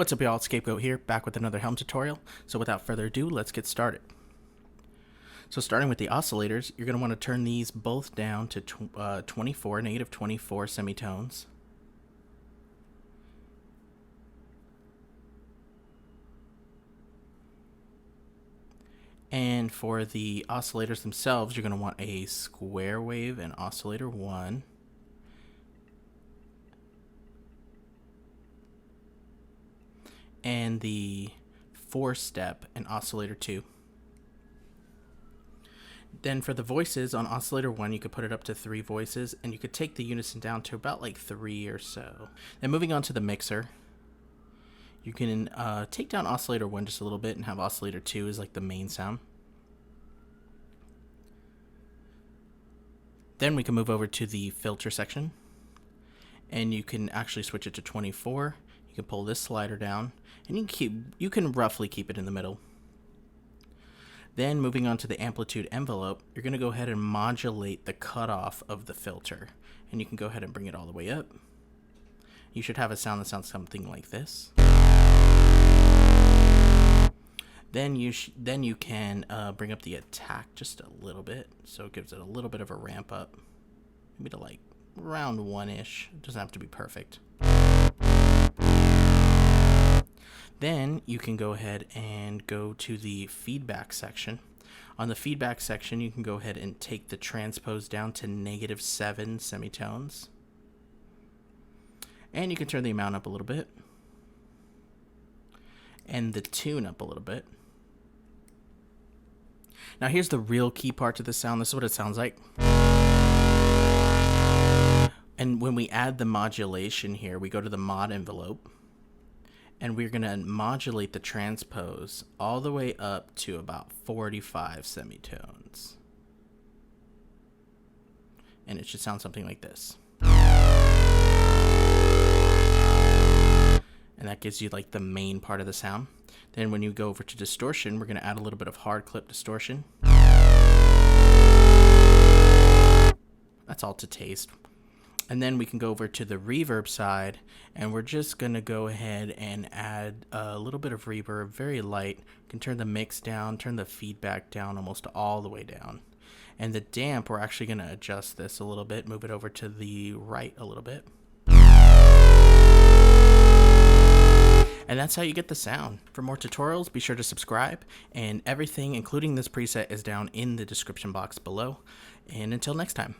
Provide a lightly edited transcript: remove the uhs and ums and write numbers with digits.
What's up y'all, Scapegoat here, back with another Helm tutorial. So without further ado, let's get started. So starting with the oscillators, you're going to want to turn these both down to negative 24 semitones. And for the oscillators themselves, you're going to want a square wave in oscillator 1. And the 4-step in oscillator 2. Then for the voices on oscillator 1, you could put it up to 3 voices, and you could take the unison down to about like 3 or so. Then moving on to the mixer, you can take down oscillator 1 just a little bit and have oscillator 2 as like the main sound. Then we can move over to the filter section, and you can actually switch it to 24. You can pull this slider down, and you can roughly keep it in the middle. Then moving on to the amplitude envelope, you're going to go ahead and modulate the cutoff of the filter, and you can go ahead and bring it all the way up. You should have a sound that sounds something like this. Then you can bring up the attack just a little bit, so it gives it a little bit of a ramp up, maybe to like around 1-ish. It doesn't have to be perfect. Then you can go ahead and go to the feedback section. On the feedback section, you can go ahead and take the transpose down to -7 semitones. And you can turn the amount up a little bit. And the tune up a little bit. Now here's the real key part to the sound. This is what it sounds like. And when we add the modulation here, we go to the mod envelope. And we're going to modulate the transpose all the way up to about 45 semitones. And it should sound something like this. And that gives you like the main part of the sound. Then when you go over to distortion, we're going to add a little bit of hard clip distortion. That's all to taste. And then we can go over to the reverb side, and we're just going to go ahead and add a little bit of reverb, very light. We can turn the mix down, turn the feedback down almost all the way down. And the damp, we're actually going to adjust this a little bit, move it over to the right a little bit. And that's how you get the sound. For more tutorials, be sure to subscribe, and everything, including this preset, is down in the description box below. And until next time.